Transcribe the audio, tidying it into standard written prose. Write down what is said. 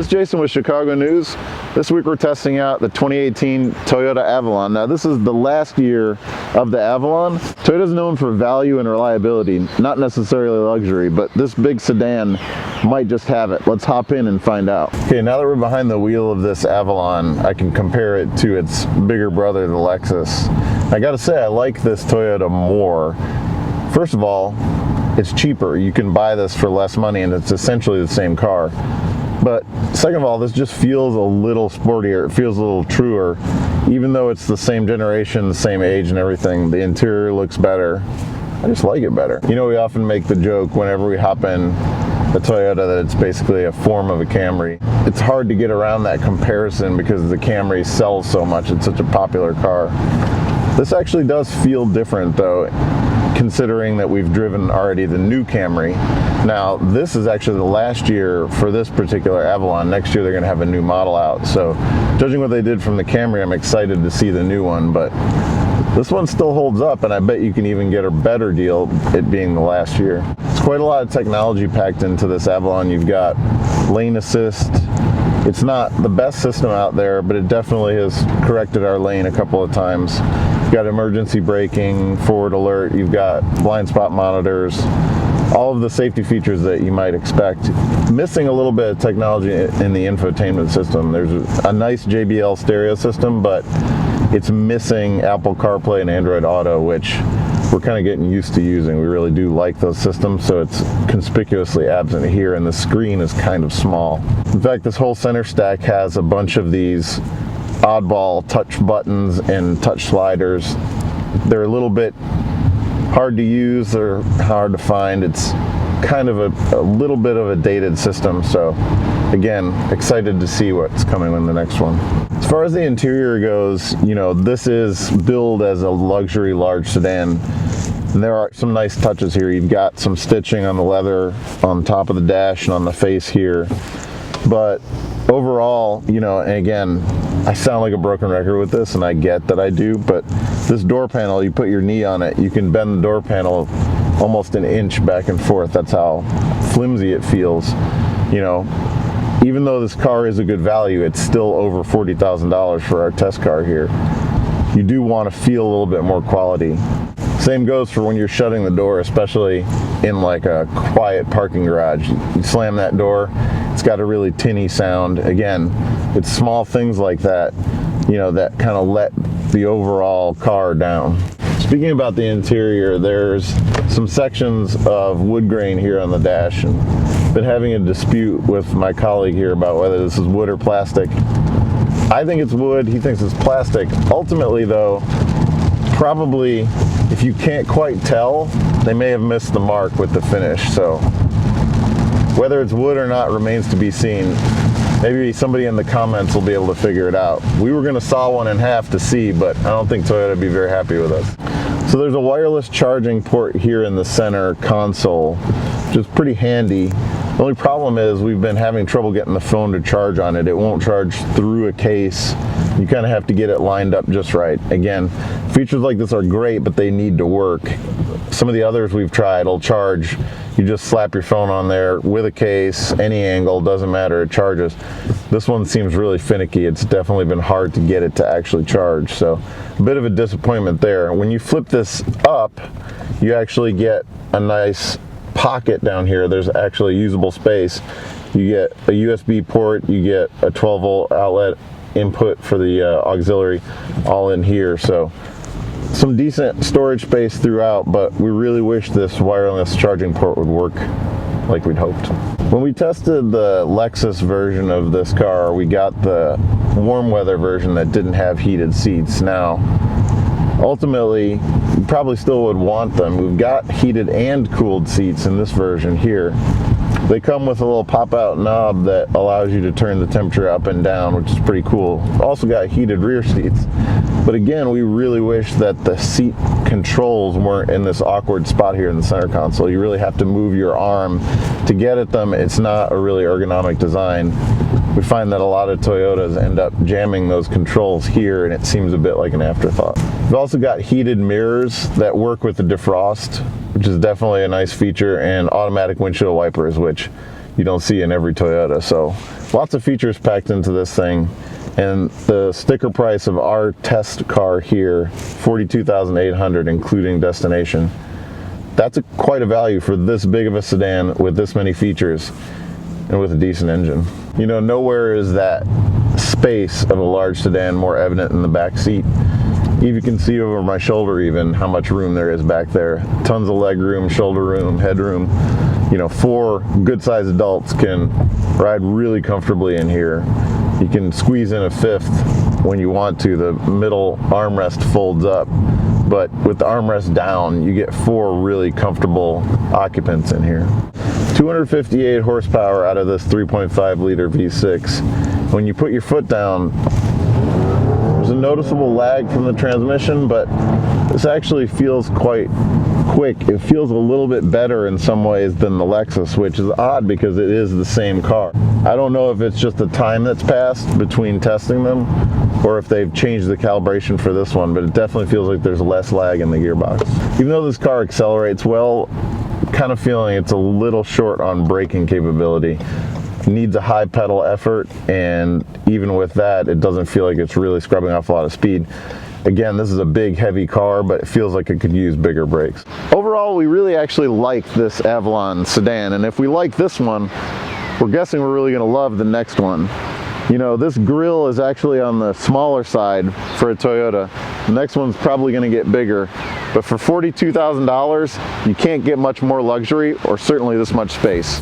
it's Jason with Chicago News. This week we're testing out the 2018 Toyota Avalon. Now this is the last year of the Avalon. Toyota's known for value and reliability, not necessarily luxury, but this big sedan might just have it. Let's hop in and find out. Okay, now that we're behind the wheel of this Avalon, I can compare it to its bigger brother, the Lexus. I gotta say, I like this Toyota more. First of all, it's cheaper. You can buy this for less money and it's essentially the same car. But second of all, this just feels a little sportier. It feels a little truer. Even though it's the same generation, the same age and everything, the interior looks better. I just like it better. You know, we often make the joke whenever we hop in the Toyota that it's basically a form of a Camry. It's hard to get around that comparison because the Camry sells so much. It's such a popular car. This actually does feel different though, considering that we've driven already the new Camry. Now, this is actually the last year for this particular Avalon. Next year they're gonna have a new model out. So judging what they did from the Camry, I'm excited to see the new one, but this one still holds up, and I bet you can even get a better deal, it being the last year. It's quite a lot of technology packed into this Avalon. You've got lane assist. It's not the best system out there, but it definitely has corrected our lane a couple of times. You've got emergency braking, forward alert, you've got blind spot monitors, all of the safety features that you might expect. Missing a little bit of technology in the infotainment system. There's a nice JBL stereo system, but it's missing Apple CarPlay and Android Auto, which we're kind of getting used to using. We really do like those systems, so it's conspicuously absent here, and the screen is kind of small. In fact, this whole center stack has a bunch of these oddball touch buttons and touch sliders. They're a little bit hard to use, they're hard to find. It's kind of a little bit of a dated system, so again, excited to see what's coming in the next one. As far as the interior goes, you know, this is billed as a luxury large sedan. And there are some nice touches here. You've got some stitching on the leather on top of the dash and on the face here. But overall, you know, and again, I sound like a broken record with this, and I get that I do, but this door panel, you put your knee on it, you can bend the door panel almost an inch back and forth. That's how flimsy it feels. You know, even though this car is a good value, it's still over $40,000 for our test car here. You do want to feel a little bit more quality. Same goes for when you're shutting the door, especially in like a quiet parking garage. You slam that door, it's got a really tinny sound. Again, it's small things like that, you know, that kind of let the overall car down. Speaking about the interior, there's some sections of wood grain here on the dash, and been having a dispute with my colleague here about whether this is wood or plastic. I think it's wood, he thinks it's plastic. Ultimately though, probably, if you can't quite tell, they may have missed the mark with the finish. So whether it's wood or not remains to be seen. Maybe somebody in the comments will be able to figure it out. We were gonna saw one in half to see, but I don't think Toyota would be very happy with us. So there's a wireless charging port here in the center console, which is pretty handy. The only problem is we've been having trouble getting the phone to charge on it. It won't charge through a case. You kind of have to get it lined up just right. Again, features like this are great, but they need to work. Some of the others we've tried will charge. You just slap your phone on there with a case, any angle, doesn't matter, it charges. This one seems really finicky. It's definitely been hard to get it to actually charge, so a bit of a disappointment there. When you flip this up, you actually get a nice pocket down here. There's actually usable space. You get a USB port, you get a 12-volt outlet input for the auxiliary, all in here. So some decent storage space throughout, but we really wish this wireless charging port would work like we'd hoped. When we tested the Lexus version of this car, we got the warm weather version that didn't have heated seats. Now, ultimately, you probably still would want them. We've got heated and cooled seats in this version here. They come with a little pop-out knob that allows you to turn the temperature up and down, which is pretty cool. Also got heated rear seats. But again, we really wish that the seat controls weren't in this awkward spot here in the center console. You really have to move your arm to get at them. It's not a really ergonomic design. We find that a lot of Toyotas end up jamming those controls here, and it seems a bit like an afterthought. We've also got heated mirrors that work with the defrost, which is definitely a nice feature, and automatic windshield wipers, which you don't see in every Toyota. So lots of features packed into this thing. And the sticker price of our test car here, $42,800 including destination. That's quite a value for this big of a sedan with this many features and with a decent engine. You know, nowhere is that space of a large sedan more evident in the back seat. You can see over my shoulder even how much room there is back there. Tons of leg room, shoulder room, headroom. You know, 4 good-sized adults can ride really comfortably in here. You can squeeze in a 5th when you want to. The middle armrest folds up, but with the armrest down, you get 4 really comfortable occupants in here. 258 horsepower out of this 3.5 liter V6. When you put your foot down, there's a noticeable lag from the transmission, but this actually feels quite quick. It feels a little bit better in some ways than the Lexus, which is odd because it is the same car. I don't know if it's just the time that's passed between testing them or if they've changed the calibration for this one, but it definitely feels like there's less lag in the gearbox. Even though this car accelerates well, I'm kind of feeling it's a little short on braking capability. It needs a high pedal effort, and even with that, it doesn't feel like it's really scrubbing off a lot of speed. Again, this is a big, heavy car, but it feels like it could use bigger brakes. Overall, we really actually like this Avalon sedan, and if we like this one, we're guessing we're really going to love the next one. You know, this grille is actually on the smaller side for a Toyota. The next one's probably going to get bigger, but for $42,000, you can't get much more luxury or certainly this much space.